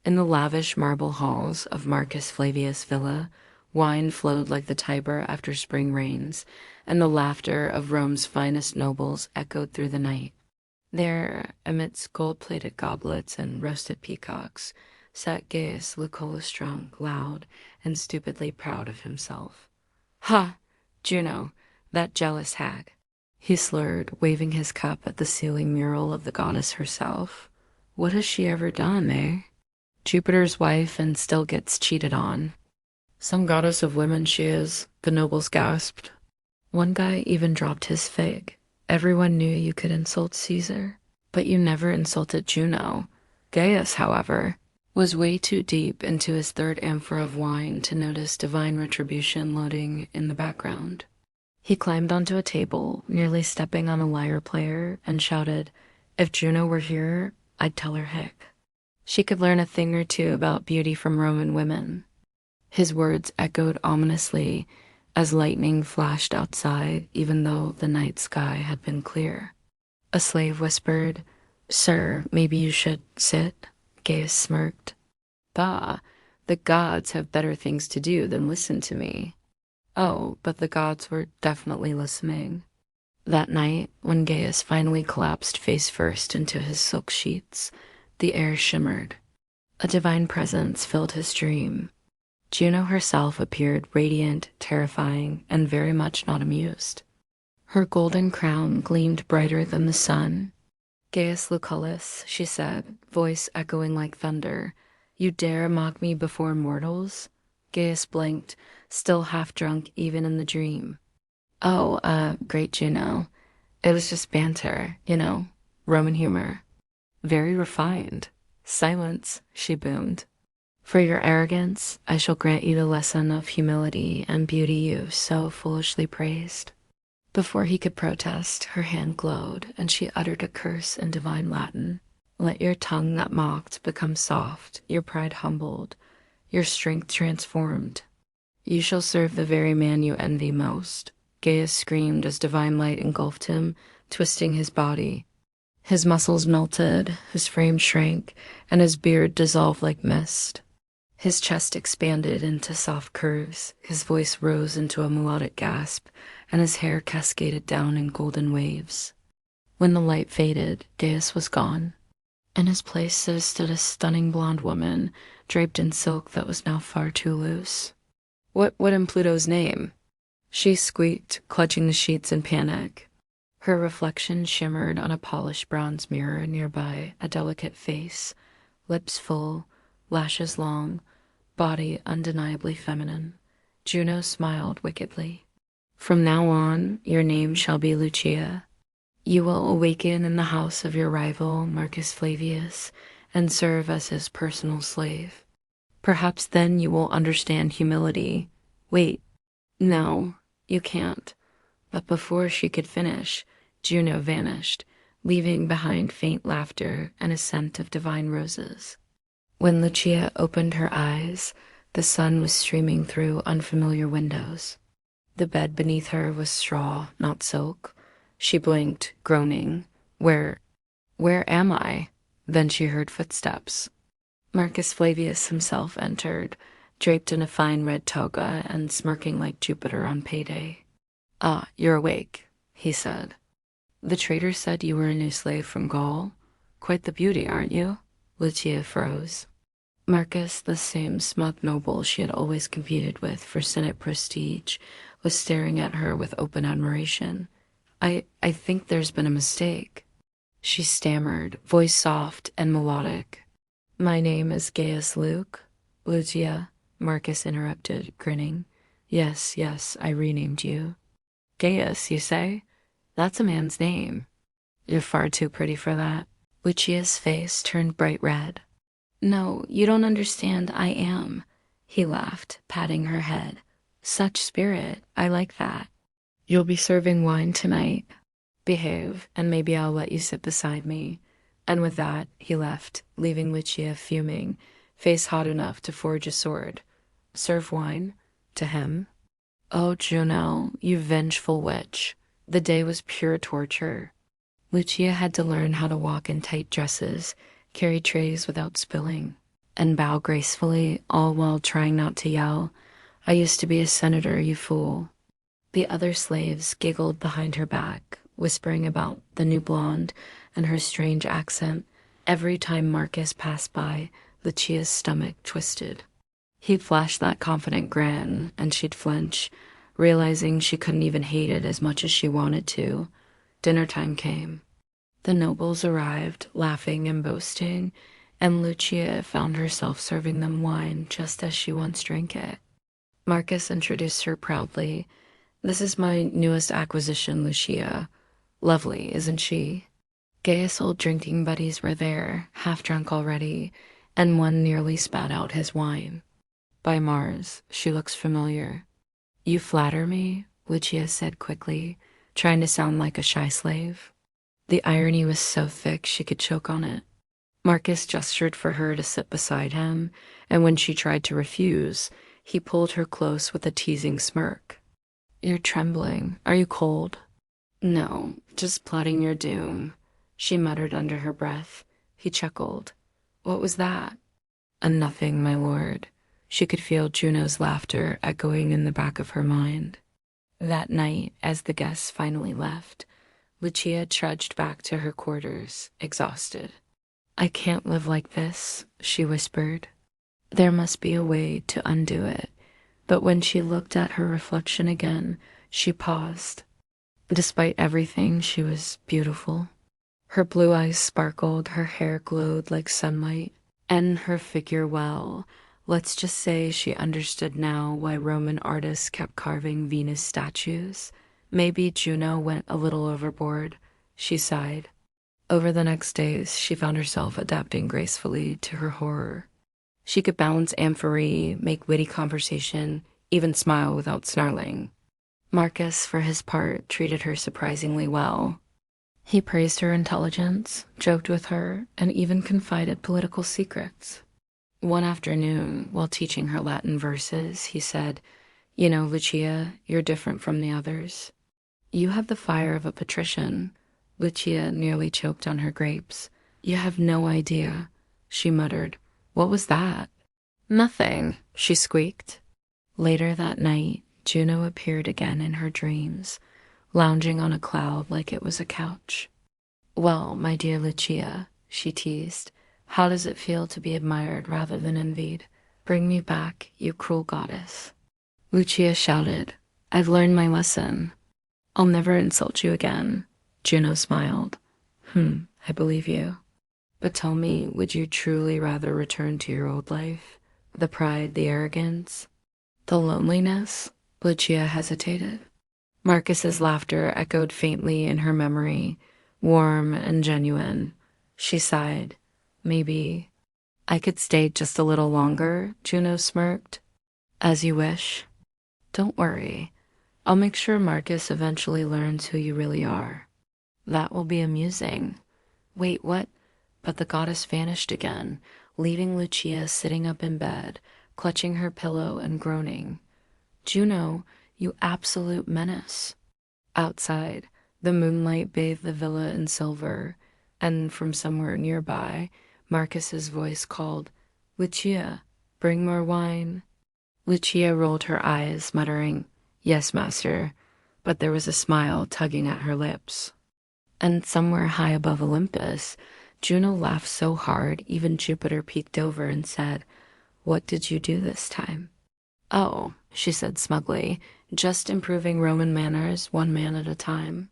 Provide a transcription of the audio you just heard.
In the lavish marble halls of Marcus Flavius' villa, wine flowed like the Tiber after spring rains, and the laughter of Rome's finest nobles echoed through the night. There, amidst gold-plated goblets and roasted peacocks, sat Gaius Lucullus drunk, loud, and stupidly proud of himself. "Ha! Juno, that jealous hag," he slurred, waving his cup at the ceiling mural of the goddess herself. "What has she ever done, eh? Jupiter's wife and still gets cheated on. Some goddess of women she is," the nobles gasped. One guy even dropped his fig. "Everyone knew you could insult Caesar, but you never insulted Juno." Gaius, however, was way too deep into his third amphora of wine to notice divine retribution loading in the background. He climbed onto a table, nearly stepping on a lyre player, and shouted, "If Juno were here, I'd tell her hick. She could learn a thing or two about beauty from Roman women." His words echoed ominously as lightning flashed outside, even though the night sky had been clear. A slave whispered, "Sir, maybe you should sit." Gaius smirked. "Bah, the gods have better things to do than listen to me." Oh, but the gods were definitely listening. That night, when Gaius finally collapsed face first into his silk sheets, the air shimmered. A divine presence filled his dream. Juno herself appeared radiant, terrifying, and very much not amused. Her golden crown gleamed brighter than the sun. "Gaius Lucullus," she said, voice echoing like thunder, "you dare mock me before mortals?" Gaius blinked, still half drunk even in the dream. "Oh, great Juno. It was just banter, Roman humor." "Very refined." "Silence," she boomed. "For your arrogance, I shall grant you the lesson of humility and beauty you've so foolishly praised." Before he could protest, her hand glowed, and she uttered a curse in divine Latin. "Let your tongue that mocked become soft, your pride humbled, your strength transformed. You shall serve the very man you envy most." Gaius screamed as divine light engulfed him, twisting his body. His muscles melted, his frame shrank, and his beard dissolved like mist. His chest expanded into soft curves, his voice rose into a melodic gasp, and his hair cascaded down in golden waves. When the light faded, Gaius was gone. In his place there stood a stunning blonde woman, draped in silk that was now far too loose. What in Pluto's name?" she squeaked, clutching the sheets in panic. Her reflection shimmered on a polished bronze mirror nearby, a delicate face, lips full, lashes long, body undeniably feminine. Juno smiled wickedly. "From now on, your name shall be Lucia. You will awaken in the house of your rival, Marcus Flavius, and serve as his personal slave. Perhaps then you will understand humility." "Wait, no, you can't." But before she could finish, Juno vanished, leaving behind faint laughter and a scent of divine roses. When Lucia opened her eyes, the sun was streaming through unfamiliar windows. The bed beneath her was straw, not silk. She blinked, groaning. Where am I?" Then she heard footsteps. Marcus Flavius himself entered, draped in a fine red toga and smirking like Jupiter on payday. "Ah, you're awake," he said. "The traitor said you were a new slave from Gaul. Quite the beauty, aren't you?" Lucia froze. Marcus, the same smug noble she had always competed with for Senate prestige, was staring at her with open admiration. I think there's been a mistake," she stammered, voice soft and melodic. "My name is Gaius Luke." "Lucia," Marcus interrupted, grinning. Yes, I renamed you." "Gaius, you say? That's a man's name." "You're far too pretty for that." Lucia's face turned bright red. "No, you don't understand. I am," he laughed, patting her head. "Such spirit. I like that. You'll be serving wine tonight. Behave, and maybe I'll let you sit beside me." And with that, he left, leaving Lucia fuming, face hot enough to forge a sword. Serve wine? To him? Oh, Juno, you vengeful witch. The day was pure torture. Lucia had to learn how to walk in tight dresses, carry trays without spilling. and bow gracefully, all while trying not to yell, "I used to be a senator, you fool." The other slaves giggled behind her back, whispering about the new blonde and her strange accent. Every time Marcus passed by, Lucia's stomach twisted. He'd flash that confident grin, and she'd flinch, realizing she couldn't even hate it as much as she wanted to. Dinner time came. The nobles arrived, laughing and boasting, and Lucia found herself serving them wine just as she once drank it. Marcus introduced her proudly. "This is my newest acquisition, Lucia. Lovely, isn't she?" Gaius' old drinking buddies were there, half drunk already, and one nearly spat out his wine. "By Mars, she looks familiar." "You flatter me," Lucia said quickly, trying to sound like a shy slave. The irony was so thick she could choke on it. Marcus gestured for her to sit beside him, and when she tried to refuse, he pulled her close with a teasing smirk. "You're trembling. Are you cold?" "No, just plotting your doom," she muttered under her breath. He chuckled. "What was that?" "A nothing, my lord." She could feel Juno's laughter echoing in the back of her mind. That night, as the guests finally left, Lucia trudged back to her quarters, exhausted. "I can't live like this," she whispered. There must be a way to undo it. But when she looked at her reflection again, she paused. Despite everything, she was beautiful. Her blue eyes sparkled, her hair glowed like sunlight, and her figure, well, let's just say she understood now why Roman artists kept carving Venus statues. Maybe Juno went a little overboard, she sighed. Over the next days, she found herself adapting gracefully to her horror. She could balance amphory, make witty conversation, even smile without snarling. Marcus, for his part, treated her surprisingly well. He praised her intelligence, joked with her, and even confided political secrets. One afternoon, while teaching her Latin verses, he said, "You know, Lucia, you're different from the others. You have the fire of a patrician." Lucia nearly choked on her grapes. "You have no idea," she muttered. "What was that?" "Nothing," she squeaked. Later that night, Juno appeared again in her dreams, lounging on a cloud like it was a couch. "Well, my dear Lucia," she teased, "how does it feel to be admired rather than envied? Bring me back, you cruel goddess." Lucia shouted, "I've learned my lesson. I'll never insult you again." Juno smiled. I believe you. But tell me, would you truly rather return to your old life? The pride, the arrogance, the loneliness?" Lucia hesitated. Marcus's laughter echoed faintly in her memory, warm and genuine. She sighed. "Maybe I could stay just a little longer," Juno smirked. "As you wish. Don't worry. I'll make sure Marcus eventually learns who you really are. That will be amusing." "Wait, what?" But the goddess vanished again, leaving Lucia sitting up in bed, clutching her pillow and groaning. "Juno, you absolute menace." Outside, the moonlight bathed the villa in silver, and from somewhere nearby, Marcus's voice called, "Lucia, bring more wine." Lucia rolled her eyes, muttering, "Yes, master," but there was a smile tugging at her lips. And somewhere high above Olympus, Juno laughed so hard even Jupiter peeked over and said, "What did you do this time?" "Oh," she said smugly, "just improving Roman manners one man at a time."